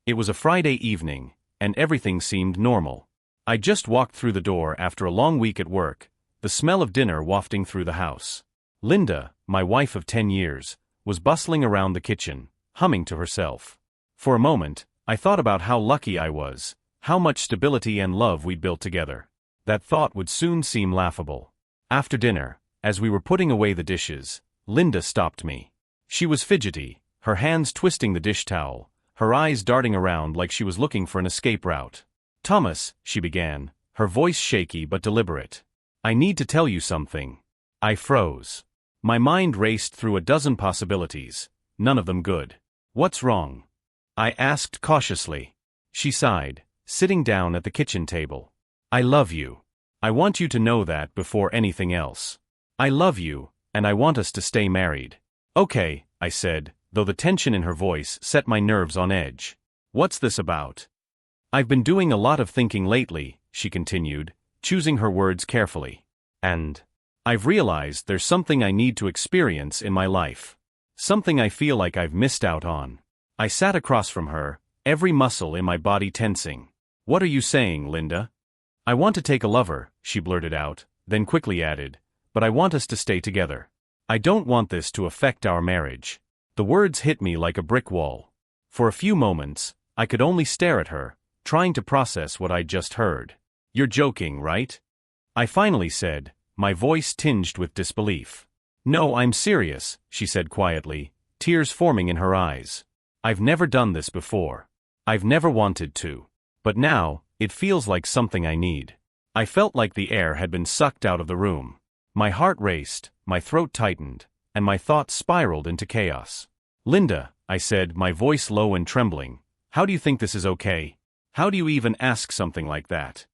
It was a Friday evening, and everything seemed normal. I just walked through the door after a long week at work, the smell of dinner wafting through the house. Linda, my wife of 10 years, was bustling around the kitchen, humming to herself. For a moment, I thought about how lucky I was, how much stability and love we'd built together. That thought would soon seem laughable. After dinner, as we were putting away the dishes, Linda stopped me. She was fidgety, her hands twisting the dish towel, her eyes darting around like she was looking for an escape route. "Thomas," she began, her voice shaky but deliberate. "I need to tell you something." I froze. My mind raced through a dozen possibilities, none of them good. "What's wrong?" I asked cautiously. She sighed, sitting down at the kitchen table. "I love you. I want you to know that before anything else. I love you, and I want us to stay married." "Okay," I said, though the tension in her voice set my nerves on edge. "What's this about?" "I've been doing a lot of thinking lately," she continued, choosing her words carefully. "And I've realized there's something I need to experience in my life. Something I feel like I've missed out on." I sat across from her, every muscle in my body tensing. "What are you saying, Linda?" "I want to take a lover," she blurted out, then quickly added, "but I want us to stay together. I don't want this to affect our marriage." The words hit me like a brick wall. For a few moments, I could only stare at her, trying to process what I'd just heard. "You're joking, right?" I finally said, my voice tinged with disbelief. "No, I'm serious," she said quietly, tears forming in her eyes. "I've never done this before. I've never wanted to. But now, it feels like something I need." I felt like the air had been sucked out of the room. My heart raced, my throat tightened, and my thoughts spiraled into chaos. "Linda," I said, my voice low and trembling, "how do you think this is okay? How do you even ask something like that?"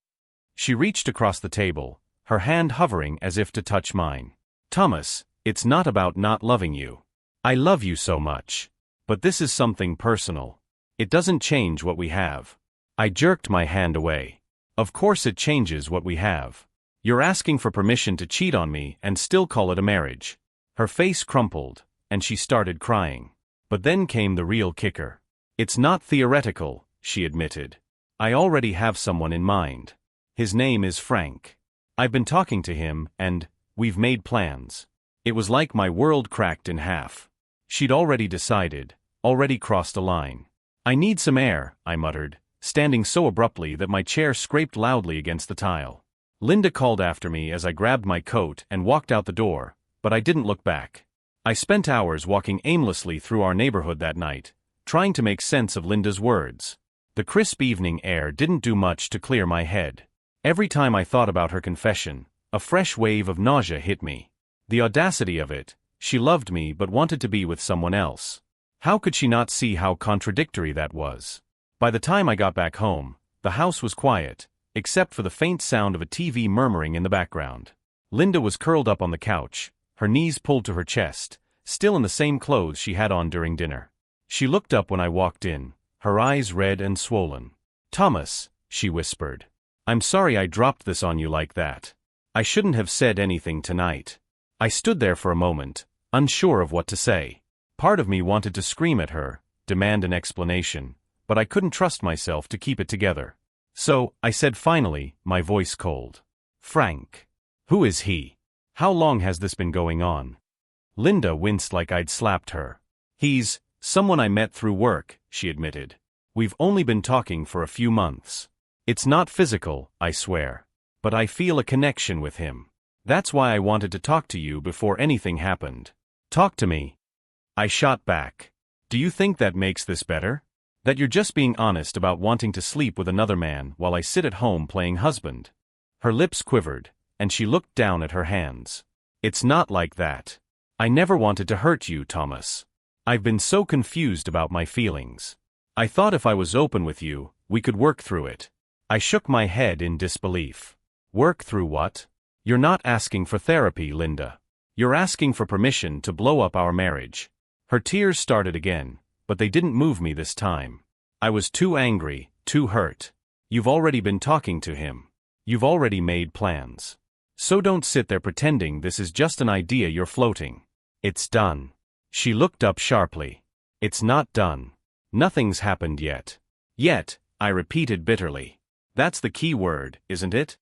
She reached across the table, her hand hovering as if to touch mine. "Thomas, it's not about not loving you. I love you so much. But this is something personal. It doesn't change what we have." I jerked my hand away. "Of course it changes what we have. You're asking for permission to cheat on me and still call it a marriage." Her face crumpled, and she started crying. But then came the real kicker. "It's not theoretical," she admitted. "I already have someone in mind. His name is Frank. I've been talking to him, and we've made plans." It was like my world cracked in half. She'd already decided, already crossed a line. "I need some air," I muttered, standing so abruptly that my chair scraped loudly against the tile. Linda called after me as I grabbed my coat and walked out the door, but I didn't look back. I spent hours walking aimlessly through our neighborhood that night, trying to make sense of Linda's words. The crisp evening air didn't do much to clear my head. Every time I thought about her confession, a fresh wave of nausea hit me. The audacity of it. She loved me but wanted to be with someone else. How could she not see how contradictory that was? By the time I got back home, the house was quiet, except for the faint sound of a TV murmuring in the background. Linda was curled up on the couch, her knees pulled to her chest, still in the same clothes she had on during dinner. She looked up when I walked in, her eyes red and swollen. "Thomas," she whispered. "I'm sorry I dropped this on you like that. I shouldn't have said anything tonight." I stood there for a moment, unsure of what to say. Part of me wanted to scream at her, demand an explanation, but I couldn't trust myself to keep it together. So, I said finally, my voice cold. "Frank. Who is he? How long has this been going on?" Linda winced like I'd slapped her. "He's someone I met through work," she admitted. "We've only been talking for a few months. It's not physical, I swear. But I feel a connection with him. That's why I wanted to talk to you before anything happened." "Talk to me." I shot back. "Do you think that makes this better? That you're just being honest about wanting to sleep with another man while I sit at home playing husband?" Her lips quivered, and she looked down at her hands. "It's not like that. I never wanted to hurt you, Thomas. I've been so confused about my feelings. I thought if I was open with you, we could work through it." I shook my head in disbelief. "Work through what? You're not asking for therapy, Linda. You're asking for permission to blow up our marriage." Her tears started again, but they didn't move me this time. I was too angry, too hurt. "You've already been talking to him. You've already made plans. So don't sit there pretending this is just an idea you're floating. It's done." She looked up sharply. "It's not done. Nothing's happened yet. Yet, I repeated bitterly. That's the key word, isn't it?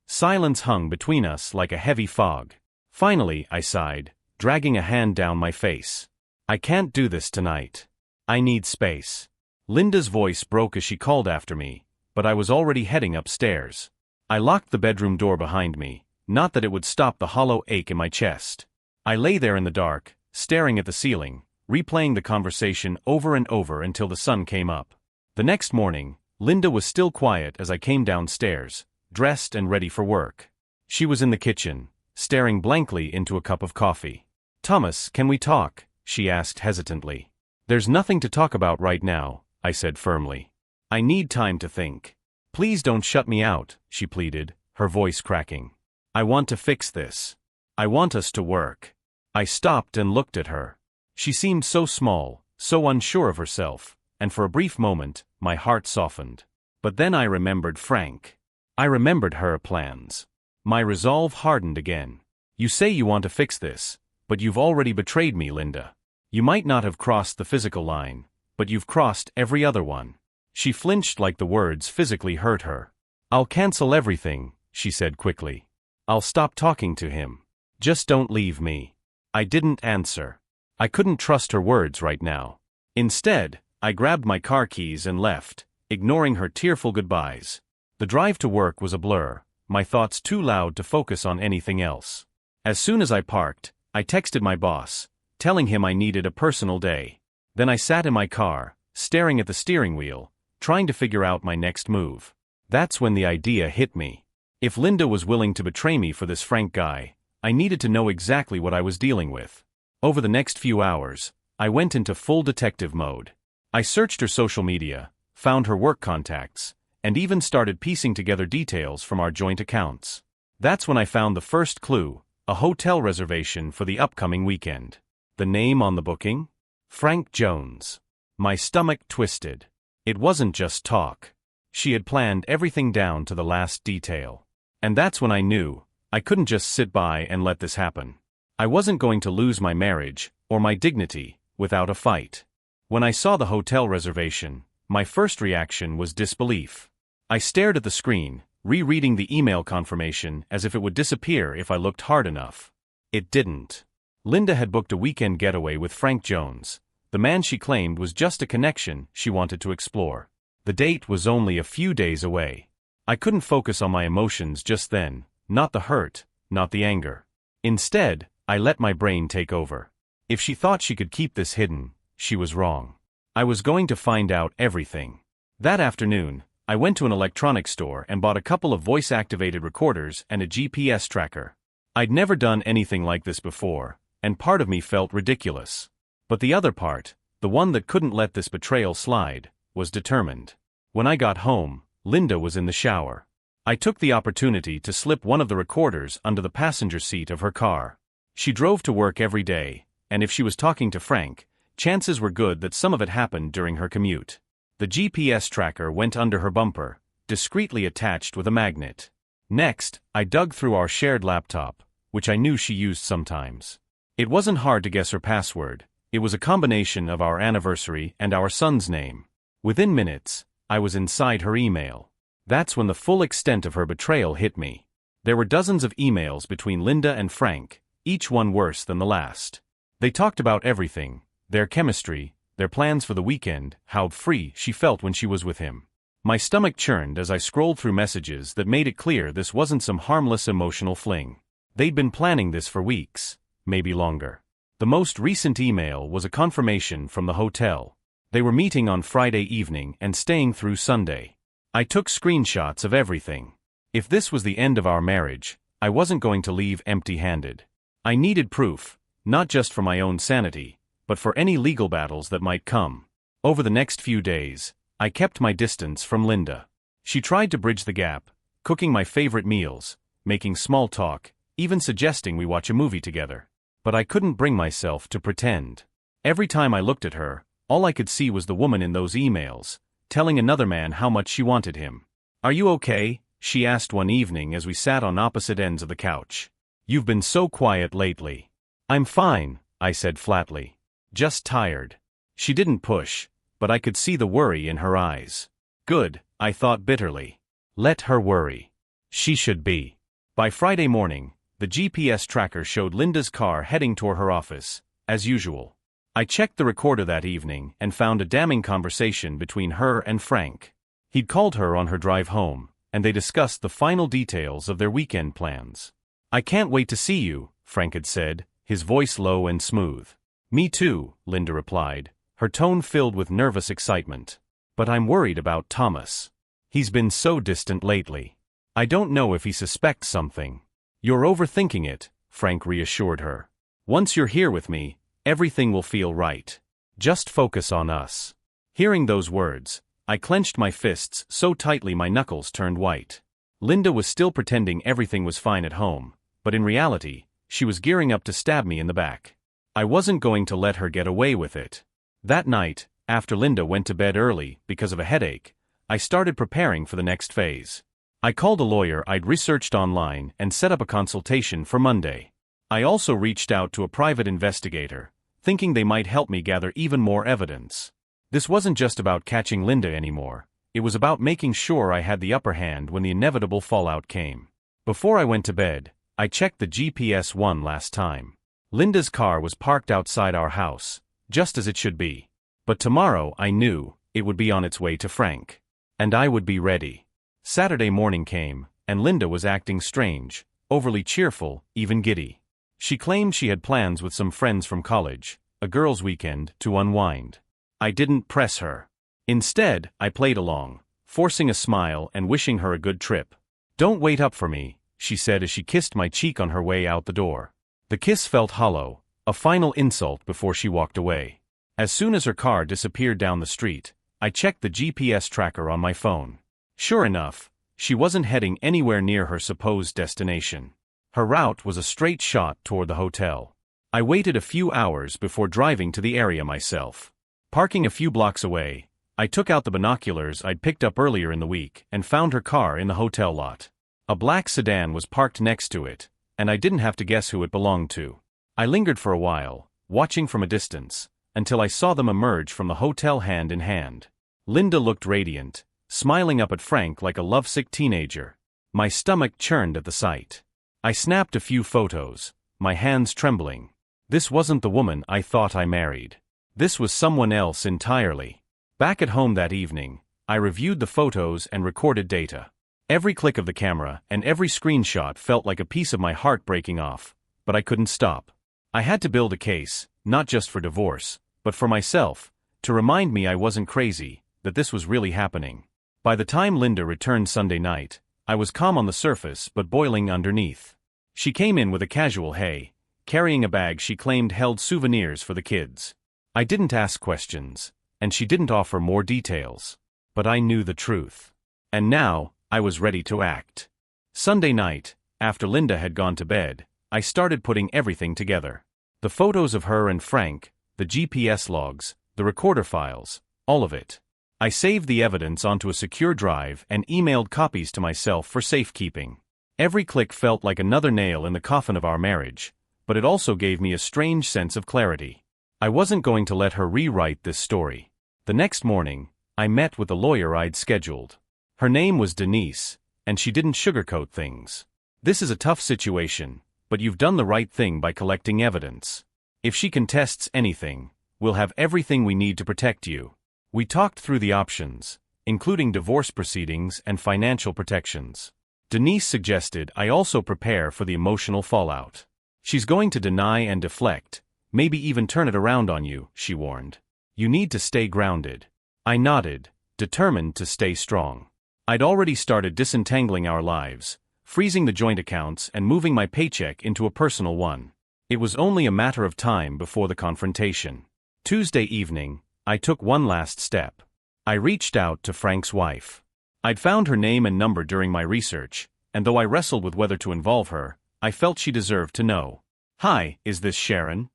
Silence hung between us like a heavy fog. Finally, I sighed, dragging a hand down my face. I can't do this tonight. I need space. Linda's voice broke as she called after me, but I was already heading upstairs. I locked the bedroom door behind me, not that it would stop the hollow ache in my chest. I lay there in the dark, staring at the ceiling, replaying the conversation over and over until the sun came up. The next morning, Linda was still quiet as I came downstairs, dressed and ready for work. She was in the kitchen, staring blankly into a cup of coffee. "Thomas, can we talk?" she asked hesitantly. "There's nothing to talk about right now," I said firmly. "I need time to think." "Please don't shut me out," she pleaded, her voice cracking. "I want to fix this. I want us to work." I stopped and looked at her. She seemed so small, so unsure of herself, and for a brief moment, my heart softened. But then I remembered Frank. I remembered her plans. My resolve hardened again. "You say you want to fix this, but you've already betrayed me, Linda. You might not have crossed the physical line, but you've crossed every other one." She flinched like the words physically hurt her. "I'll cancel everything," she said quickly. "I'll stop talking to him. Just don't leave me." I didn't answer. I couldn't trust her words right now. Instead, I grabbed my car keys and left, ignoring her tearful goodbyes. The drive to work was a blur, my thoughts too loud to focus on anything else. As soon as I parked, I texted my boss, telling him I needed a personal day. Then I sat in my car, staring at the steering wheel, trying to figure out my next move. That's when the idea hit me. If Linda was willing to betray me for this Frank guy, I needed to know exactly what I was dealing with. Over the next few hours, I went into full detective mode. I searched her social media, found her work contacts, and even started piecing together details from our joint accounts. That's when I found the first clue, a hotel reservation for the upcoming weekend. The name on the booking? Frank Jones. My stomach twisted. It wasn't just talk. She had planned everything down to the last detail. And that's when I knew, I couldn't just sit by and let this happen. I wasn't going to lose my marriage, or my dignity, without a fight. When I saw the hotel reservation, my first reaction was disbelief. I stared at the screen, rereading the email confirmation as if it would disappear if I looked hard enough. It didn't. Linda had booked a weekend getaway with Frank Jones. The man she claimed was just a connection she wanted to explore. The date was only a few days away. I couldn't focus on my emotions just then, not the hurt, not the anger. Instead, I let my brain take over. If she thought she could keep this hidden, she was wrong. I was going to find out everything. That afternoon, I went to an electronics store and bought a couple of voice-activated recorders and a GPS tracker. I'd never done anything like this before, and part of me felt ridiculous. But the other part, the one that couldn't let this betrayal slide, was determined. When I got home, Linda was in the shower. I took the opportunity to slip one of the recorders under the passenger seat of her car. She drove to work every day, and if she was talking to Frank, chances were good that some of it happened during her commute. The GPS tracker went under her bumper, discreetly attached with a magnet. Next, I dug through our shared laptop, which I knew she used sometimes. It wasn't hard to guess her password. It was a combination of our anniversary and our son's name. Within minutes, I was inside her email. That's when the full extent of her betrayal hit me. There were dozens of emails between Linda and Frank, each one worse than the last. They talked about everything, their chemistry, their plans for the weekend, how free she felt when she was with him. My stomach churned as I scrolled through messages that made it clear this wasn't some harmless emotional fling. They'd been planning this for weeks, maybe longer. The most recent email was a confirmation from the hotel. They were meeting on Friday evening and staying through Sunday. I took screenshots of everything. If this was the end of our marriage, I wasn't going to leave empty-handed. I needed proof, not just for my own sanity, but for any legal battles that might come. Over the next few days, I kept my distance from Linda. She tried to bridge the gap, cooking my favorite meals, making small talk, even suggesting we watch a movie together. But I couldn't bring myself to pretend. Every time I looked at her, all I could see was the woman in those emails, telling another man how much she wanted him. "Are you okay?" she asked one evening as we sat on opposite ends of the couch. "You've been so quiet lately." "I'm fine," I said flatly. "Just tired." She didn't push, but I could see the worry in her eyes. Good, I thought bitterly. Let her worry. She should be. By Friday morning, the GPS tracker showed Linda's car heading toward her office, as usual. I checked the recorder that evening and found a damning conversation between her and Frank. He'd called her on her drive home, and they discussed the final details of their weekend plans. "I can't wait to see you," Frank had said, his voice low and smooth. "Me too," Linda replied, her tone filled with nervous excitement. "But I'm worried about Thomas. He's been so distant lately. I don't know if he suspects something." "You're overthinking it," Frank reassured her. "Once you're here with me, everything will feel right. Just focus on us." Hearing those words, I clenched my fists so tightly my knuckles turned white. Linda was still pretending everything was fine at home, but in reality, she was gearing up to stab me in the back. I wasn't going to let her get away with it. That night, after Linda went to bed early because of a headache, I started preparing for the next phase. I called a lawyer I'd researched online and set up a consultation for Monday. I also reached out to a private investigator, thinking they might help me gather even more evidence. This wasn't just about catching Linda anymore, it was about making sure I had the upper hand when the inevitable fallout came. Before I went to bed, I checked the GPS one last time. Linda's car was parked outside our house, just as it should be. But tomorrow I knew it would be on its way to Frank. And I would be ready. Saturday morning came, and Linda was acting strange, overly cheerful, even giddy. She claimed she had plans with some friends from college, a girls' weekend, to unwind. I didn't press her. Instead, I played along, forcing a smile and wishing her a good trip. "Don't wait up for me," she said as she kissed my cheek on her way out the door. The kiss felt hollow, a final insult before she walked away. As soon as her car disappeared down the street, I checked the GPS tracker on my phone. Sure enough, she wasn't heading anywhere near her supposed destination. Her route was a straight shot toward the hotel. I waited a few hours before driving to the area myself. Parking a few blocks away, I took out the binoculars I'd picked up earlier in the week and found her car in the hotel lot. A black sedan was parked next to it, and I didn't have to guess who it belonged to. I lingered for a while, watching from a distance, until I saw them emerge from the hotel hand in hand. Linda looked radiant, smiling up at Frank like a lovesick teenager. My stomach churned at the sight. I snapped a few photos, my hands trembling. This wasn't the woman I thought I married. This was someone else entirely. Back at home that evening, I reviewed the photos and recorded data. Every click of the camera and every screenshot felt like a piece of my heart breaking off, but I couldn't stop. I had to build a case, not just for divorce, but for myself, to remind me I wasn't crazy, that this was really happening. By the time Linda returned Sunday night, I was calm on the surface but boiling underneath. She came in with a casual hey, carrying a bag she claimed held souvenirs for the kids. I didn't ask questions, and she didn't offer more details. But I knew the truth. And now, I was ready to act. Sunday night, after Linda had gone to bed, I started putting everything together. The photos of her and Frank, the GPS logs, the recorder files, all of it. I saved the evidence onto a secure drive and emailed copies to myself for safekeeping. Every click felt like another nail in the coffin of our marriage, but it also gave me a strange sense of clarity. I wasn't going to let her rewrite this story. The next morning, I met with the lawyer I'd scheduled. Her name was Denise, and she didn't sugarcoat things. "This is a tough situation, but you've done the right thing by collecting evidence. If she contests anything, we'll have everything we need to protect you." We talked through the options, including divorce proceedings and financial protections. Denise suggested I also prepare for the emotional fallout. "She's going to deny and deflect, maybe even turn it around on you," she warned. "You need to stay grounded." I nodded, determined to stay strong. I'd already started disentangling our lives, freezing the joint accounts and moving my paycheck into a personal one. It was only a matter of time before the confrontation. Tuesday evening, I took one last step. I reached out to Frank's wife. I'd found her name and number during my research, and though I wrestled with whether to involve her, I felt she deserved to know. "Hi, is this Sharon?"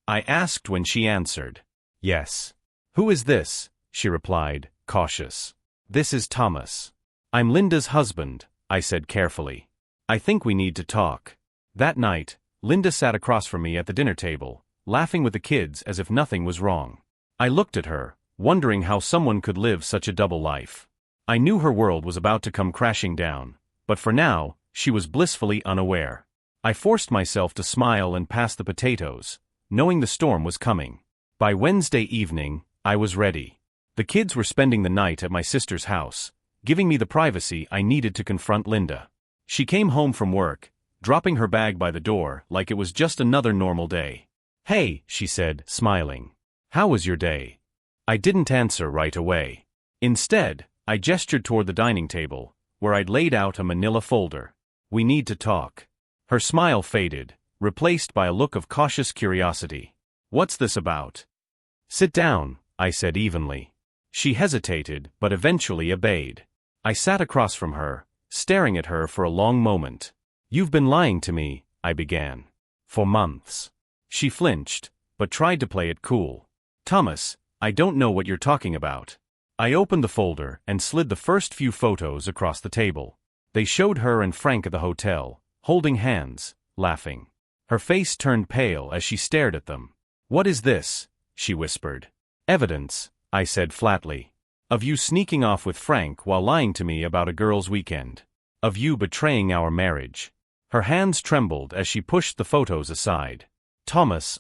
I asked when she answered. "Yes." "Who is this?" she replied, cautious. "This is Thomas. I'm Linda's husband," I said carefully. "I think we need to talk." That night, Linda sat across from me at the dinner table, laughing with the kids as if nothing was wrong. I looked at her, wondering how someone could live such a double life. I knew her world was about to come crashing down, but for now, she was blissfully unaware. I forced myself to smile and pass the potatoes, knowing the storm was coming. By Wednesday evening, I was ready. The kids were spending the night at my sister's house, giving me the privacy I needed to confront Linda. She came home from work, dropping her bag by the door like it was just another normal day. "Hey," she said, smiling. "How was your day?" I didn't answer right away. Instead, I gestured toward the dining table, where I'd laid out a manila folder. "We need to talk." Her smile faded, replaced by a look of cautious curiosity. "What's this about?" "Sit down," I said evenly. She hesitated, but eventually obeyed. I sat across from her, staring at her for a long moment. "You've been lying to me," I began. "For months." She flinched, but tried to play it cool. "Thomas, I don't know what you're talking about." I opened the folder and slid the first few photos across the table. They showed her and Frank at the hotel, holding hands, laughing. Her face turned pale as she stared at them. "What is this?" she whispered. "Evidence," I said flatly. "Of you sneaking off with Frank while lying to me about a girls' weekend. Of you betraying our marriage." Her hands trembled as she pushed the photos aside. "Thomas,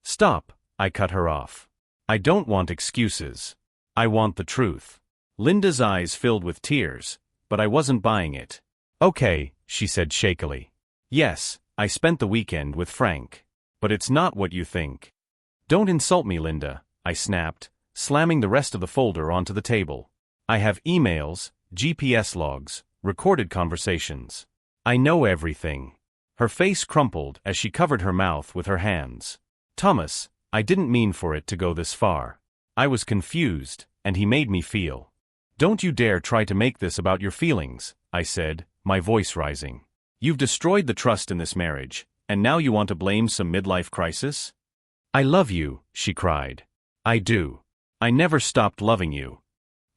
Stop," I cut her off. "I don't want excuses. I want the truth." Linda's eyes filled with tears, but I wasn't buying it. "Okay," she said shakily. "Yes, I spent the weekend with Frank. But it's not what you think." "Don't insult me, Linda," I snapped, slamming the rest of the folder onto the table. "I have emails, GPS logs, recorded conversations. I know everything." Her face crumpled as she covered her mouth with her hands. "Thomas, I didn't mean for it to go this far. I was confused, and he made me feel." "Don't you dare try to make this about your feelings," I said, my voice rising. "You've destroyed the trust in this marriage, and now you want to blame some midlife crisis?" "I love you," she cried. "I do. I never stopped loving you."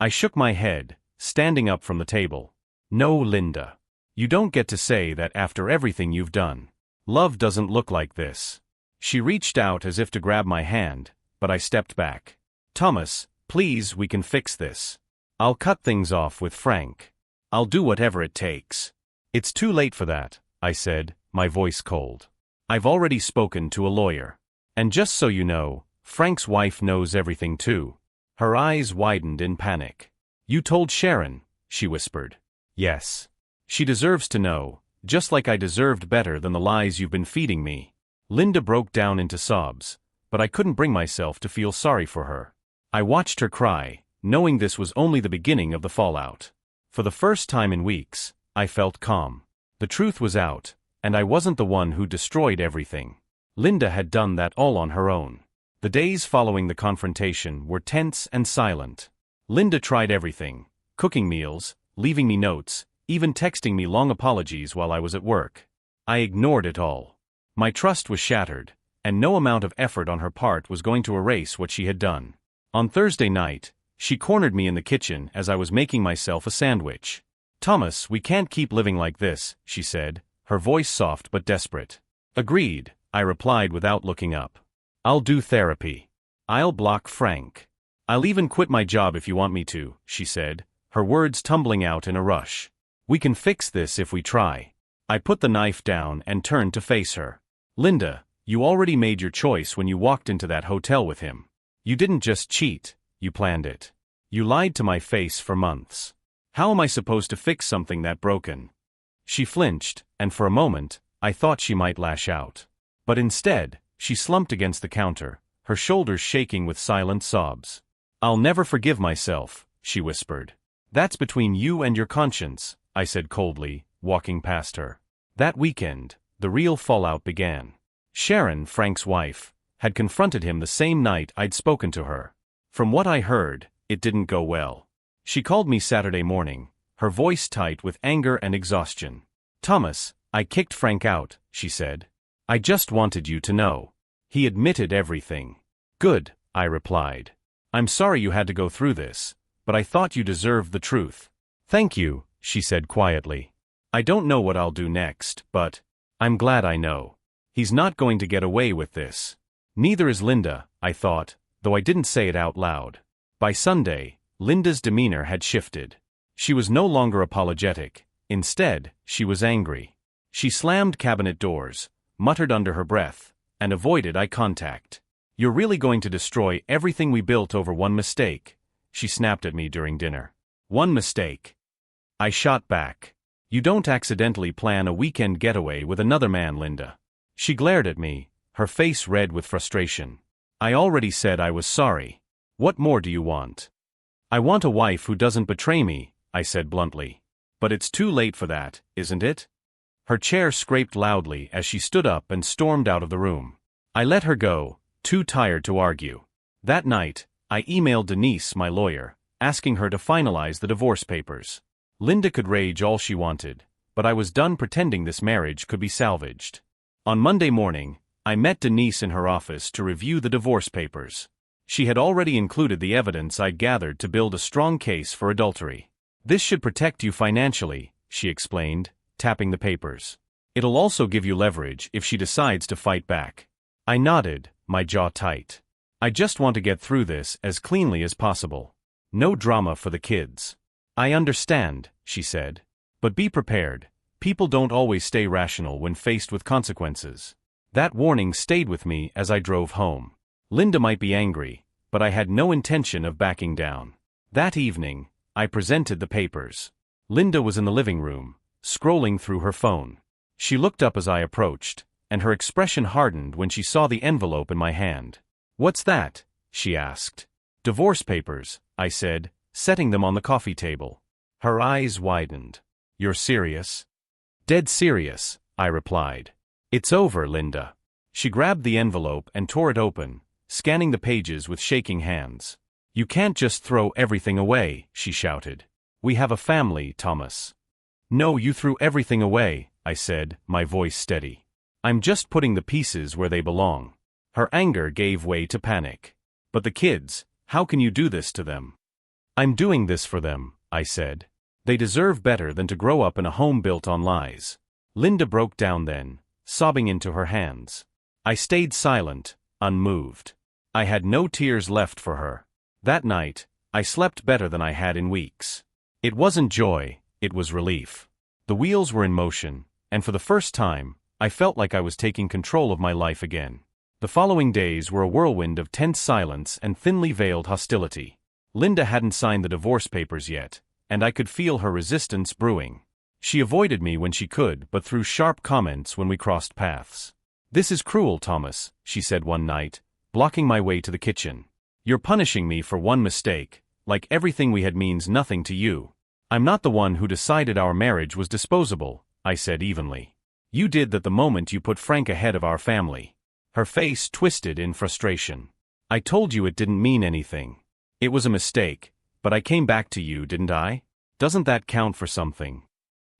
I shook my head, standing up from the table. "No, Linda. You don't get to say that after everything you've done. Love doesn't look like this." She reached out as if to grab my hand, but I stepped back. "Thomas, please, we can fix this. I'll cut things off with Frank. I'll do whatever it takes." "It's too late for that," I said, my voice cold. "I've already spoken to a lawyer. And just so you know, Frank's wife knows everything too." Her eyes widened in panic. "You told Sharon," she whispered. "Yes. She deserves to know, just like I deserved better than the lies you've been feeding me." Linda broke down into sobs, but I couldn't bring myself to feel sorry for her. I watched her cry, knowing this was only the beginning of the fallout. For the first time in weeks, I felt calm. The truth was out, and I wasn't the one who destroyed everything. Linda had done that all on her own. The days following the confrontation were tense and silent. Linda tried everything: cooking meals, leaving me notes, even texting me long apologies while I was at work. I ignored it all. My trust was shattered, and no amount of effort on her part was going to erase what she had done. On Thursday night, she cornered me in the kitchen as I was making myself a sandwich. "Thomas, we can't keep living like this," she said, her voice soft but desperate. "Agreed," I replied without looking up. "I'll do therapy. I'll block Frank. I'll even quit my job if you want me to," she said, her words tumbling out in a rush. "We can fix this if we try." I put the knife down and turned to face her. "Linda, you already made your choice when you walked into that hotel with him. You didn't just cheat, you planned it. You lied to my face for months. How am I supposed to fix something that broken?" She flinched, and for a moment, I thought she might lash out. But instead, she slumped against the counter, her shoulders shaking with silent sobs. "I'll never forgive myself," she whispered. "That's between you and your conscience," I said coldly, walking past her. That weekend, the real fallout began. Sharon, Frank's wife, had confronted him the same night I'd spoken to her. From what I heard, it didn't go well. She called me Saturday morning, her voice tight with anger and exhaustion. "Thomas, I kicked Frank out," she said. "I just wanted you to know. He admitted everything." "Good," I replied. "I'm sorry you had to go through this, but I thought you deserved the truth." "Thank you," she said quietly. "I don't know what I'll do next, but I'm glad I know. He's not going to get away with this." Neither is Linda, I thought, though I didn't say it out loud. By Sunday, Linda's demeanor had shifted. She was no longer apologetic. Instead, she was angry. She slammed cabinet doors, muttered under her breath, and avoided eye contact. "You're really going to destroy everything we built over one mistake," she snapped at me during dinner. "One mistake?" I shot back. "You don't accidentally plan a weekend getaway with another man, Linda." She glared at me, her face red with frustration. "I already said I was sorry. What more do you want?" "I want a wife who doesn't betray me," I said bluntly. "But it's too late for that, isn't it?" Her chair scraped loudly as she stood up and stormed out of the room. I let her go, too tired to argue. That night, I emailed Denise, my lawyer, asking her to finalize the divorce papers. Linda could rage all she wanted, but I was done pretending this marriage could be salvaged. On Monday morning, I met Denise in her office to review the divorce papers. She had already included the evidence I'd gathered to build a strong case for adultery. "This should protect you financially," she explained, tapping the papers. "It'll also give you leverage if she decides to fight back." I nodded, my jaw tight. "I just want to get through this as cleanly as possible. No drama for the kids." "I understand," she said. "But be prepared. People don't always stay rational when faced with consequences." That warning stayed with me as I drove home. Linda might be angry, but I had no intention of backing down. That evening, I presented the papers. Linda was in the living room, scrolling through her phone. She looked up as I approached, and her expression hardened when she saw the envelope in my hand. "What's that?" she asked. "Divorce papers," I said, setting them on the coffee table. Her eyes widened. "You're serious?" "Dead serious," I replied. "It's over, Linda." She grabbed the envelope and tore it open, scanning the pages with shaking hands. "You can't just throw everything away," she shouted. "We have a family, Thomas." "No, you threw everything away," I said, my voice steady. "I'm just putting the pieces where they belong." Her anger gave way to panic. "But the kids, how can you do this to them?" "I'm doing this for them," I said. "They deserve better than to grow up in a home built on lies." Linda broke down then, sobbing into her hands. I stayed silent, unmoved. I had no tears left for her. That night, I slept better than I had in weeks. It wasn't joy, it was relief. The wheels were in motion, and for the first time, I felt like I was taking control of my life again. The following days were a whirlwind of tense silence and thinly veiled hostility. Linda hadn't signed the divorce papers yet, and I could feel her resistance brewing. She avoided me when she could but threw sharp comments when we crossed paths. "This is cruel, Thomas," she said one night, blocking my way to the kitchen. "You're punishing me for one mistake, like everything we had means nothing to you." "I'm not the one who decided our marriage was disposable," I said evenly. "You did that the moment you put Frank ahead of our family." Her face twisted in frustration. "I told you it didn't mean anything. It was a mistake, but I came back to you, didn't I? Doesn't that count for something?"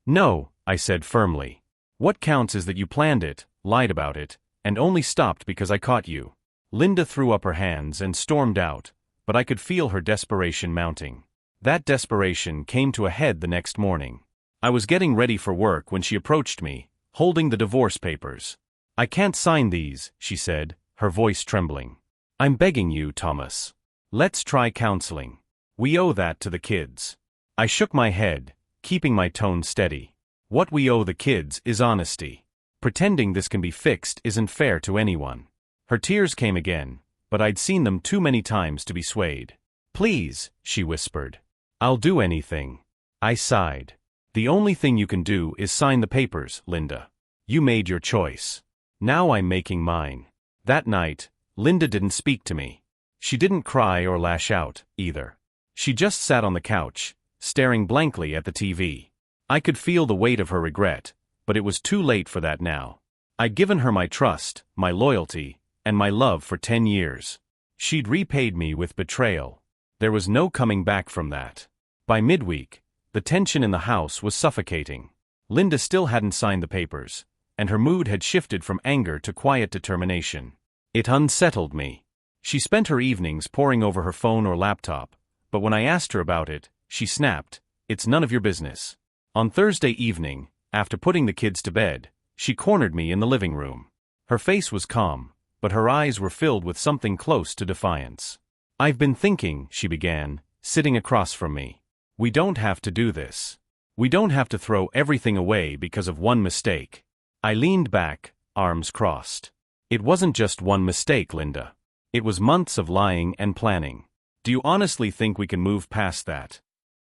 "No," I said firmly. "What counts is that you planned it, lied about it, and only stopped because I caught you." Linda threw up her hands and stormed out, but I could feel her desperation mounting. That desperation came to a head the next morning. I was getting ready for work when she approached me, holding the divorce papers. "I can't sign these," she said, her voice trembling. "I'm begging you, Thomas. Let's try counseling. We owe that to the kids." I shook my head, keeping my tone steady. "What we owe the kids is honesty. Pretending this can be fixed isn't fair to anyone." Her tears came again, but I'd seen them too many times to be swayed. "Please," she whispered. "I'll do anything." I sighed. "The only thing you can do is sign the papers, Linda. You made your choice. Now I'm making mine." That night, Linda didn't speak to me. She didn't cry or lash out, either. She just sat on the couch, staring blankly at the TV. I could feel the weight of her regret, but it was too late for that now. I'd given her my trust, my loyalty, and my love for 10 years. She'd repaid me with betrayal. There was no coming back from that. By midweek, the tension in the house was suffocating. Linda still hadn't signed the papers, and her mood had shifted from anger to quiet determination. It unsettled me. She spent her evenings poring over her phone or laptop, but when I asked her about it, she snapped, "It's none of your business." On Thursday evening, after putting the kids to bed, she cornered me in the living room. Her face was calm, but her eyes were filled with something close to defiance. "I've been thinking," she began, sitting across from me. We don't have to do this. We don't have to throw everything away because of one mistake. I leaned back, arms crossed. It wasn't just one mistake, Linda. It was months of lying and planning. Do you honestly think we can move past that?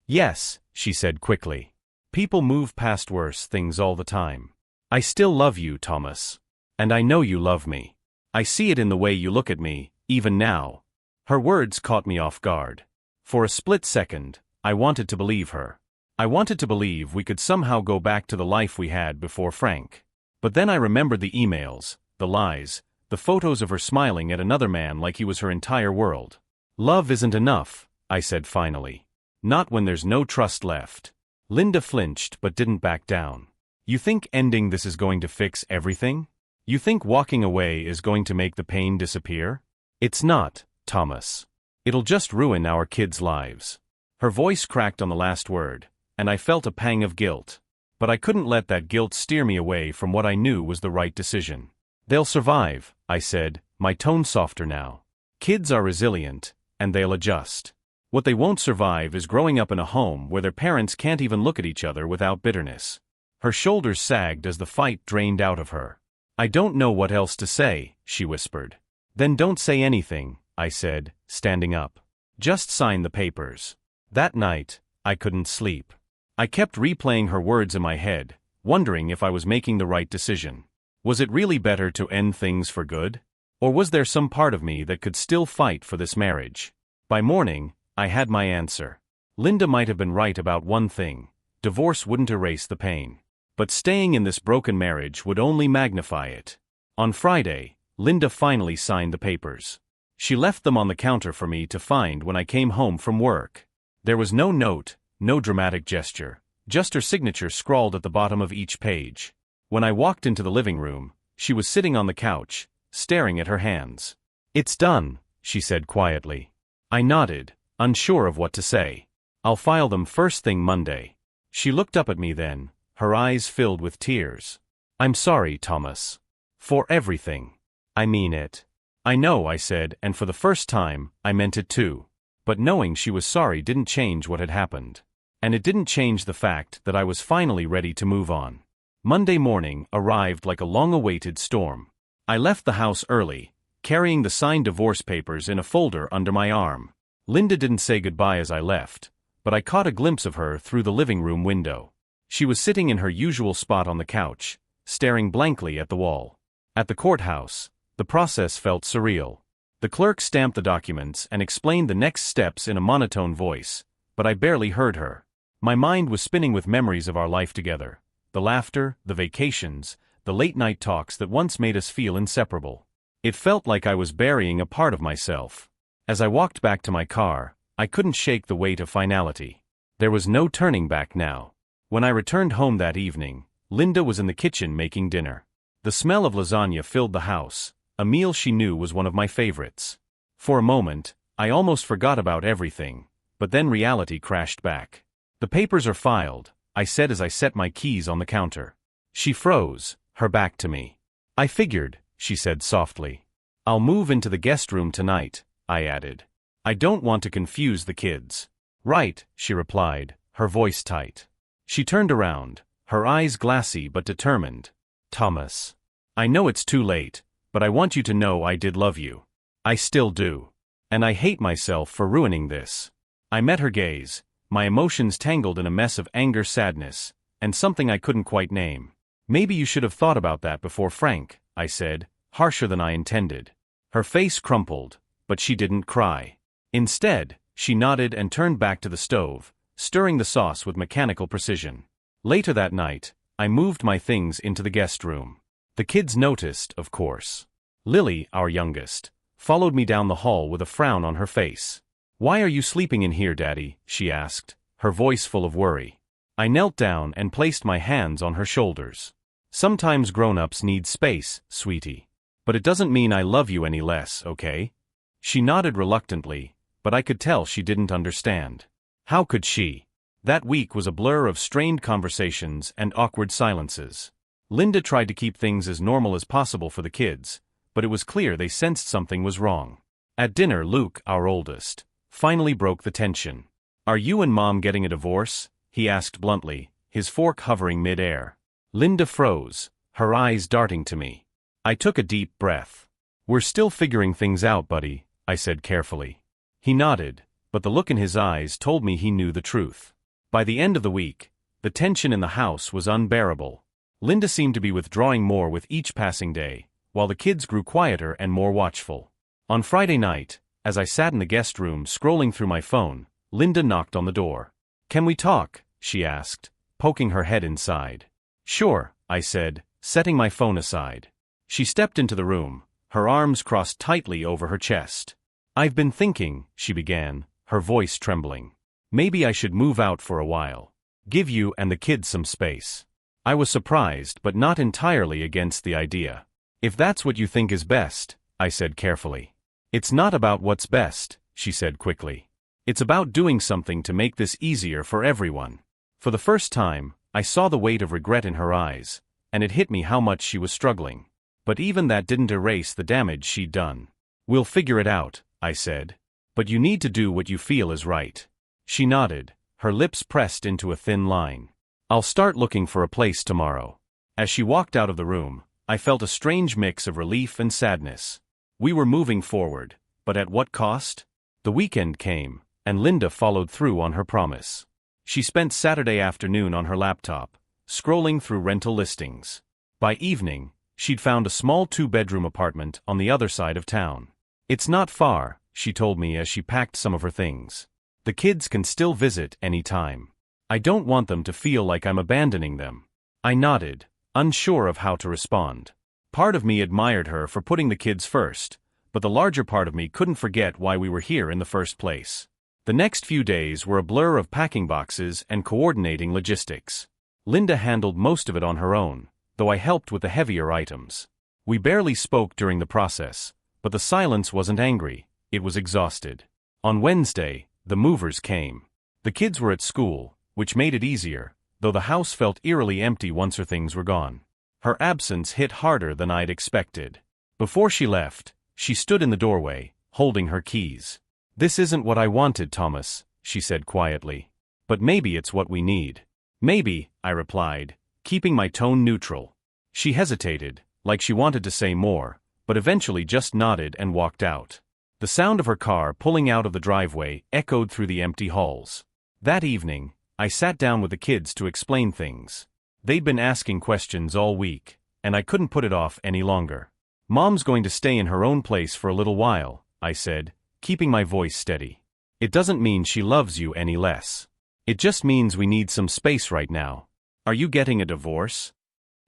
Yes, she said quickly. People move past worse things all the time. I still love you, Thomas. And I know you love me. I see it in the way you look at me, even now. Her words caught me off guard. For a split second, I wanted to believe her. I wanted to believe we could somehow go back to the life we had before Frank. But then I remembered the emails, the lies, the photos of her smiling at another man like he was her entire world. Love isn't enough, I said finally. Not when there's no trust left. Linda flinched but didn't back down. You think ending this is going to fix everything? You think walking away is going to make the pain disappear? It's not, Thomas. It'll just ruin our kids' lives. Her voice cracked on the last word, and I felt a pang of guilt. But I couldn't let that guilt steer me away from what I knew was the right decision. They'll survive, I said, my tone softer now. Kids are resilient, and they'll adjust. What they won't survive is growing up in a home where their parents can't even look at each other without bitterness. Her shoulders sagged as the fight drained out of her. I don't know what else to say, she whispered. Then don't say anything, I said, standing up. Just sign the papers. That night, I couldn't sleep. I kept replaying her words in my head, wondering if I was making the right decision. Was it really better to end things for good? Or was there some part of me that could still fight for this marriage? By morning, I had my answer. Linda might have been right about one thing. Divorce wouldn't erase the pain. But staying in this broken marriage would only magnify it. On Friday, Linda finally signed the papers. She left them on the counter for me to find when I came home from work. There was no note, no dramatic gesture, just her signature scrawled at the bottom of each page. When I walked into the living room, she was sitting on the couch, staring at her hands. It's done, she said quietly. I nodded, unsure of what to say. I'll file them first thing Monday. She looked up at me then, her eyes filled with tears. I'm sorry, Thomas. For everything. I mean it. I know, I said, and for the first time, I meant it too. But knowing she was sorry didn't change what had happened. And it didn't change the fact that I was finally ready to move on. Monday morning arrived like a long-awaited storm. I left the house early, carrying the signed divorce papers in a folder under my arm. Linda didn't say goodbye as I left, but I caught a glimpse of her through the living room window. She was sitting in her usual spot on the couch, staring blankly at the wall. At the courthouse, the process felt surreal. The clerk stamped the documents and explained the next steps in a monotone voice, but I barely heard her. My mind was spinning with memories of our life together. The laughter, the vacations, the late-night talks that once made us feel inseparable. It felt like I was burying a part of myself. As I walked back to my car, I couldn't shake the weight of finality. There was no turning back now. When I returned home that evening, Linda was in the kitchen making dinner. The smell of lasagna filled the house, a meal she knew was one of my favorites. For a moment, I almost forgot about everything, but then reality crashed back. The papers are filed, I said as I set my keys on the counter. She froze, her back to me. I figured, she said softly. I'll move into the guest room tonight, I added. I don't want to confuse the kids. Right, she replied, her voice tight. She turned around, her eyes glassy but determined. Thomas. I know it's too late, but I want you to know I did love you. I still do. And I hate myself for ruining this. I met her gaze, my emotions tangled in a mess of anger, sadness, and something I couldn't quite name. Maybe you should have thought about that before Frank, I said, harsher than I intended. Her face crumpled, but she didn't cry. Instead, she nodded and turned back to the stove, stirring the sauce with mechanical precision. Later that night, I moved my things into the guest room. The kids noticed, of course. Lily, our youngest, followed me down the hall with a frown on her face. Why are you sleeping in here, Daddy? She asked, her voice full of worry. I knelt down and placed my hands on her shoulders. Sometimes grown-ups need space, sweetie. But it doesn't mean I love you any less, okay? She nodded reluctantly, but I could tell she didn't understand. How could she? That week was a blur of strained conversations and awkward silences. Linda tried to keep things as normal as possible for the kids, but it was clear they sensed something was wrong. At dinner, Luke, our oldest, finally broke the tension. "Are you and Mom getting a divorce?" he asked bluntly, his fork hovering mid-air. Linda froze, her eyes darting to me. I took a deep breath. "We're still figuring things out, buddy," I said carefully. He nodded, but the look in his eyes told me he knew the truth. By the end of the week, the tension in the house was unbearable. Linda seemed to be withdrawing more with each passing day, while the kids grew quieter and more watchful. On Friday night, as I sat in the guest room scrolling through my phone, Linda knocked on the door. "Can we talk?" she asked, poking her head inside. "Sure," I said, setting my phone aside. She stepped into the room, her arms crossed tightly over her chest. "I've been thinking," she began, her voice trembling. "Maybe I should move out for a while. Give you and the kids some space." I was surprised but not entirely against the idea. "If that's what you think is best," I said carefully. "It's not about what's best," she said quickly. "It's about doing something to make this easier for everyone." For the first time, I saw the weight of regret in her eyes, and it hit me how much she was struggling. But even that didn't erase the damage she'd done. "We'll figure it out," I said. "But you need to do what you feel is right." She nodded, her lips pressed into a thin line. "I'll start looking for a place tomorrow." As she walked out of the room, I felt a strange mix of relief and sadness. We were moving forward, but at what cost? The weekend came, and Linda followed through on her promise. She spent Saturday afternoon on her laptop, scrolling through rental listings. By evening, she'd found a small 2-bedroom apartment on the other side of town. "It's not far," she told me as she packed some of her things. "The kids can still visit any time. I don't want them to feel like I'm abandoning them." I nodded, unsure of how to respond. Part of me admired her for putting the kids first, but the larger part of me couldn't forget why we were here in the first place. The next few days were a blur of packing boxes and coordinating logistics. Linda handled most of it on her own, though I helped with the heavier items. We barely spoke during the process, but the silence wasn't angry, it was exhausted. On Wednesday, the movers came. The kids were at school, which made it easier, though the house felt eerily empty once her things were gone. Her absence hit harder than I'd expected. Before she left, she stood in the doorway, holding her keys. "This isn't what I wanted, Thomas," she said quietly. "But maybe it's what we need." "Maybe," I replied, keeping my tone neutral. She hesitated, like she wanted to say more, but eventually just nodded and walked out. The sound of her car pulling out of the driveway echoed through the empty halls. That evening, I sat down with the kids to explain things. They'd been asking questions all week, and I couldn't put it off any longer. "Mom's going to stay in her own place for a little while," I said, keeping my voice steady. "It doesn't mean she loves you any less. It just means we need some space right now." "Are you getting a divorce?"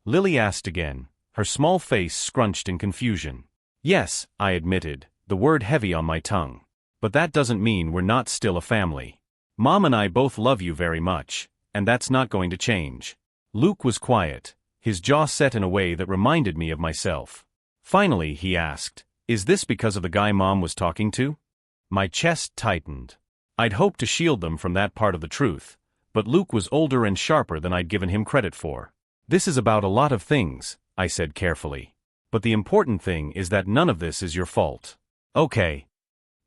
Lily asked again, her small face scrunched in confusion. "Yes," I admitted, the word heavy on my tongue. "But that doesn't mean we're not still a family. Mom and I both love you very much, and that's not going to change." Luke was quiet, his jaw set in a way that reminded me of myself. Finally, he asked, "Is this because of the guy Mom was talking to?" My chest tightened. I'd hoped to shield them from that part of the truth, but Luke was older and sharper than I'd given him credit for. "This is about a lot of things," I said carefully. "But the important thing is that none of this is your fault." "Okay."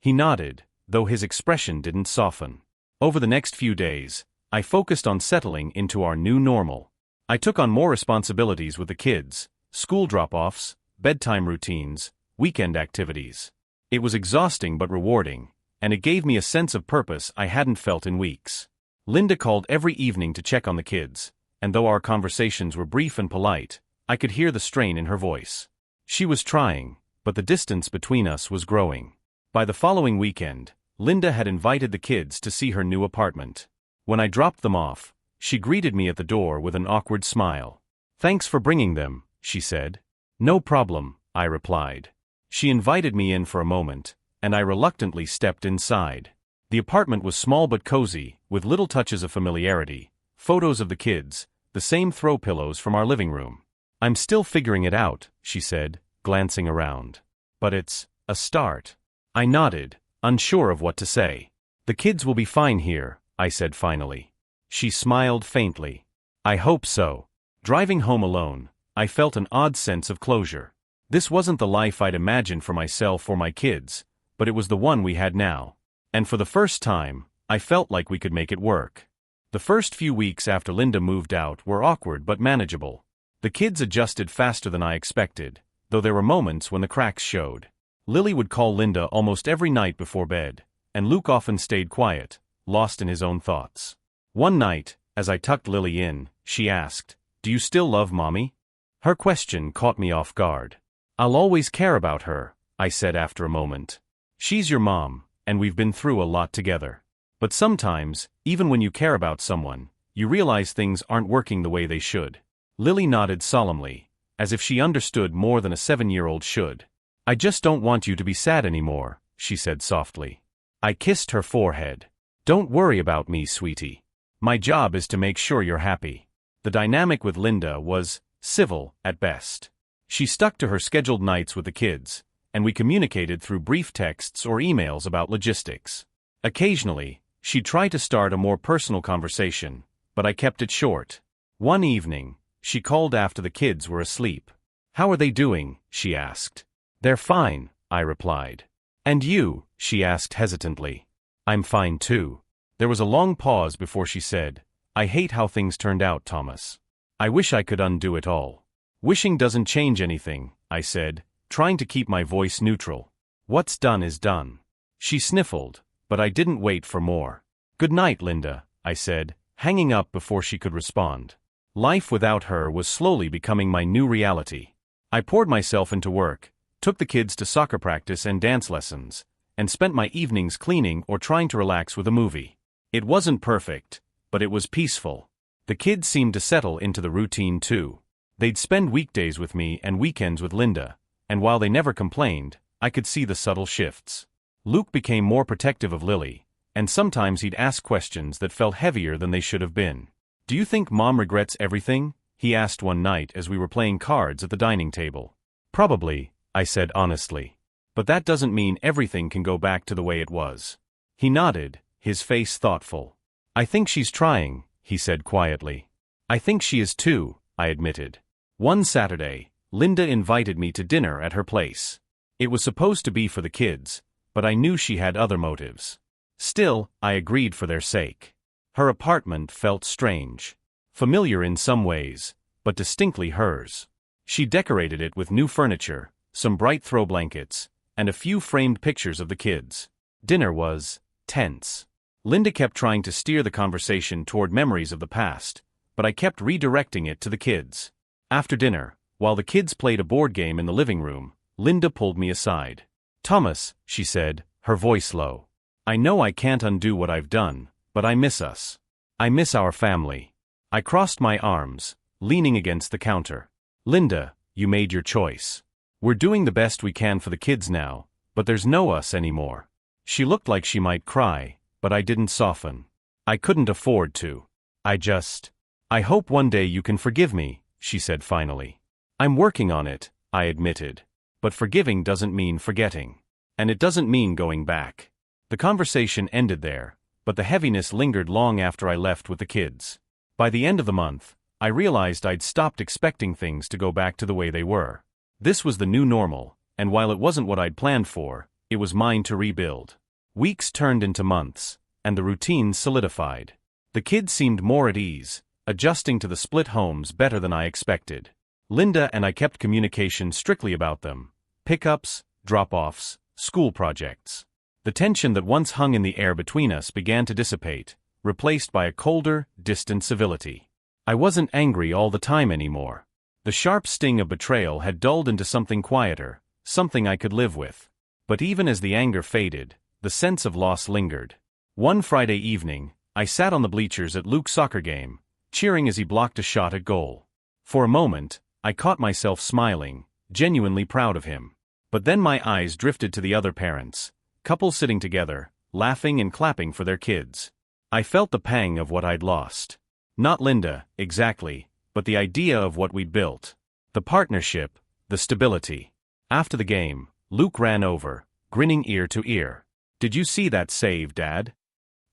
He nodded, though his expression didn't soften. Over the next few days, I focused on settling into our new normal. I took on more responsibilities with the kids, school drop-offs, bedtime routines, weekend activities. It was exhausting but rewarding, and it gave me a sense of purpose I hadn't felt in weeks. Linda called every evening to check on the kids, and though our conversations were brief and polite, I could hear the strain in her voice. She was trying, but the distance between us was growing. By the following weekend, Linda had invited the kids to see her new apartment. When I dropped them off, she greeted me at the door with an awkward smile. "Thanks for bringing them," she said. "No problem," I replied. She invited me in for a moment, and I reluctantly stepped inside. The apartment was small but cozy, with little touches of familiarity, photos of the kids, the same throw pillows from our living room. "I'm still figuring it out," she said, glancing around. "But it's a start." I nodded, unsure of what to say. "The kids will be fine here," I said finally. She smiled faintly. "I hope so." Driving home alone, I felt an odd sense of closure. This wasn't the life I'd imagined for myself or my kids, but it was the one we had now. And for the first time, I felt like we could make it work. The first few weeks after Linda moved out were awkward but manageable. The kids adjusted faster than I expected, though there were moments when the cracks showed. Lily would call Linda almost every night before bed, and Luke often stayed quiet, lost in his own thoughts. One night, as I tucked Lily in, she asked, "Do you still love Mommy?" Her question caught me off guard. "I'll always care about her," I said after a moment. "She's your mom, and we've been through a lot together. But sometimes, even when you care about someone, you realize things aren't working the way they should." Lily nodded solemnly, as if she understood more than a 7-year-old should. "I just don't want you to be sad anymore," she said softly. I kissed her forehead. "Don't worry about me, sweetie. My job is to make sure you're happy." The dynamic with Linda was civil at best. She stuck to her scheduled nights with the kids, and we communicated through brief texts or emails about logistics. Occasionally, she'd try to start a more personal conversation, but I kept it short. One evening, she called after the kids were asleep. "How are they doing?" she asked. "They're fine," I replied. "And you?" she asked hesitantly. "I'm fine too." There was a long pause before she said, "I hate how things turned out, Thomas. I wish I could undo it all." "Wishing doesn't change anything," I said, trying to keep my voice neutral. "What's done is done." She sniffled, but I didn't wait for more. "Good night, Linda," I said, hanging up before she could respond. Life without her was slowly becoming my new reality. I poured myself into work, took the kids to soccer practice and dance lessons, and spent my evenings cleaning or trying to relax with a movie. It wasn't perfect, but it was peaceful. The kids seemed to settle into the routine too. They'd spend weekdays with me and weekends with Linda, and while they never complained, I could see the subtle shifts. Luke became more protective of Lily, and sometimes he'd ask questions that felt heavier than they should have been. "Do you think Mom regrets everything?" he asked one night as we were playing cards at the dining table. "Probably," I said honestly. "But that doesn't mean everything can go back to the way it was." He nodded, his face thoughtful. "I think she's trying," he said quietly. "I think she is too," I admitted. One Saturday, Linda invited me to dinner at her place. It was supposed to be for the kids, but I knew she had other motives. Still, I agreed for their sake. Her apartment felt strange. Familiar in some ways, but distinctly hers. She decorated it with new furniture, some bright throw blankets, and a few framed pictures of the kids. Dinner was tense. Linda kept trying to steer the conversation toward memories of the past, but I kept redirecting it to the kids. After dinner, while the kids played a board game in the living room, Linda pulled me aside. "Thomas," she said, her voice low. "I know I can't undo what I've done, but I miss us. I miss our family." I crossed my arms, leaning against the counter. "Linda, you made your choice. We're doing the best we can for the kids now, but there's no us anymore." She looked like she might cry, but I didn't soften. I couldn't afford to. "I hope one day you can forgive me," she said finally. "I'm working on it," I admitted. "But forgiving doesn't mean forgetting. And it doesn't mean going back." The conversation ended there, but the heaviness lingered long after I left with the kids. By the end of the month, I realized I'd stopped expecting things to go back to the way they were. This was the new normal, and while it wasn't what I'd planned for, it was mine to rebuild. Weeks turned into months, and the routine solidified. The kids seemed more at ease, adjusting to the split homes better than I expected. Linda and I kept communication strictly about them: pickups, drop-offs, school projects. The tension that once hung in the air between us began to dissipate, replaced by a colder, distant civility. I wasn't angry all the time anymore. The sharp sting of betrayal had dulled into something quieter, something I could live with. But even as the anger faded, the sense of loss lingered. One Friday evening, I sat on the bleachers at Luke's soccer game, cheering as he blocked a shot at goal. For a moment, I caught myself smiling, genuinely proud of him. But then my eyes drifted to the other parents, couples sitting together, laughing and clapping for their kids. I felt the pang of what I'd lost. Not Linda, exactly, but the idea of what we'd built. The partnership, the stability. After the game, Luke ran over, grinning ear to ear. "Did you see that save, Dad?"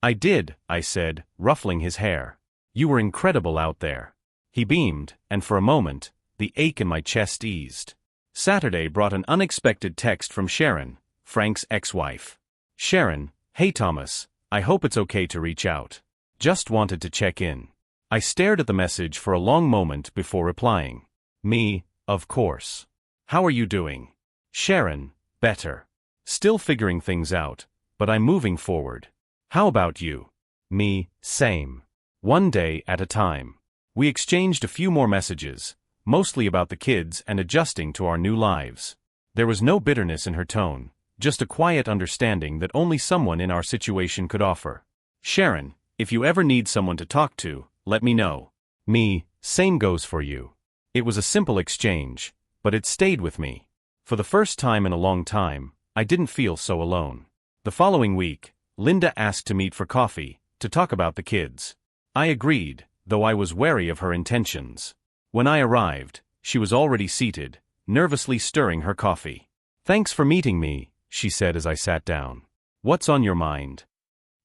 "I did," I said, ruffling his hair. "You were incredible out there." He beamed, and for a moment, the ache in my chest eased. Saturday brought an unexpected text from Sharon, Frank's ex-wife. "Sharon, hey Thomas, I hope it's okay to reach out. Just wanted to check in. I stared at the message for a long moment before replying. Me, of course. How are you doing? Sharon, better. Still figuring things out, but I'm moving forward. How about you? Me, same. One day at a time. We exchanged a few more messages, mostly about the kids and adjusting to our new lives. There was no bitterness in her tone, just a quiet understanding that only someone in our situation could offer. Sharon, if you ever need someone to talk to, let me know. Me, same goes for you. It was a simple exchange, but it stayed with me. For the first time in a long time, I didn't feel so alone. The following week, Linda asked to meet for coffee, to talk about the kids. I agreed, though I was wary of her intentions. When I arrived, she was already seated, nervously stirring her coffee. Thanks for meeting me, she said as I sat down. What's on your mind?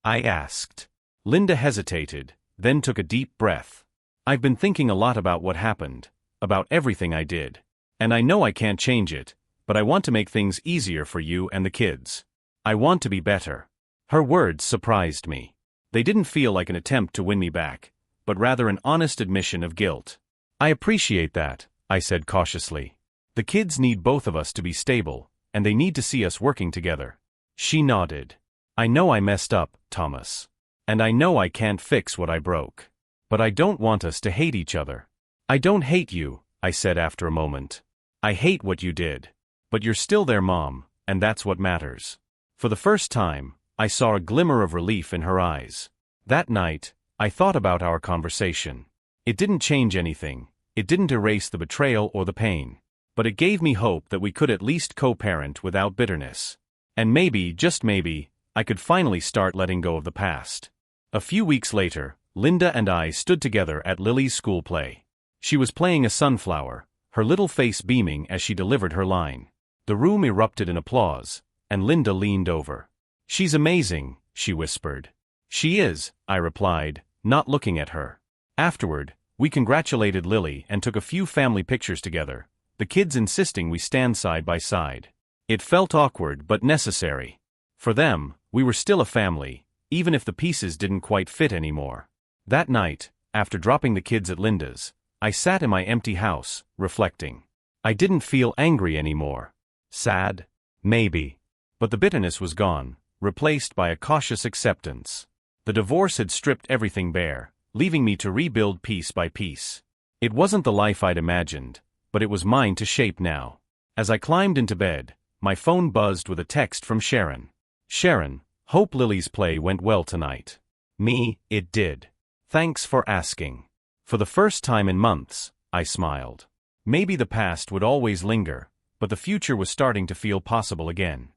I asked. Linda hesitated, then took a deep breath. I've been thinking a lot about what happened, about everything I did. And I know I can't change it, but I want to make things easier for you and the kids. I want to be better. Her words surprised me. They didn't feel like an attempt to win me back, but rather an honest admission of guilt. I appreciate that, I said cautiously. The kids need both of us to be stable, and they need to see us working together. She nodded. I know I messed up, Thomas. And I know I can't fix what I broke. But I don't want us to hate each other. I don't hate you, I said after a moment. I hate what you did. But you're still their mom, and that's what matters. For the first time, I saw a glimmer of relief in her eyes. That night, I thought about our conversation. It didn't change anything. It didn't erase the betrayal or the pain. But it gave me hope that we could at least co-parent without bitterness. And maybe, just maybe, I could finally start letting go of the past. A few weeks later, Linda and I stood together at Lily's school play. She was playing a sunflower, her little face beaming as she delivered her line. The room erupted in applause, and Linda leaned over. She's amazing, she whispered. She is, I replied, not looking at her. Afterward, we congratulated Lily and took a few family pictures together, the kids insisting we stand side by side. It felt awkward but necessary. For them, we were still a family, even if the pieces didn't quite fit anymore. That night, after dropping the kids at Linda's, I sat in my empty house, reflecting. I didn't feel angry anymore. Sad? Maybe. But the bitterness was gone, replaced by a cautious acceptance. The divorce had stripped everything bare, leaving me to rebuild piece by piece. It wasn't the life I'd imagined, but it was mine to shape now. As I climbed into bed, my phone buzzed with a text from Sharon. Sharon, hope Lily's play went well tonight. Me, it did. Thanks for asking. For the first time in months, I smiled. Maybe the past would always linger, but the future was starting to feel possible again.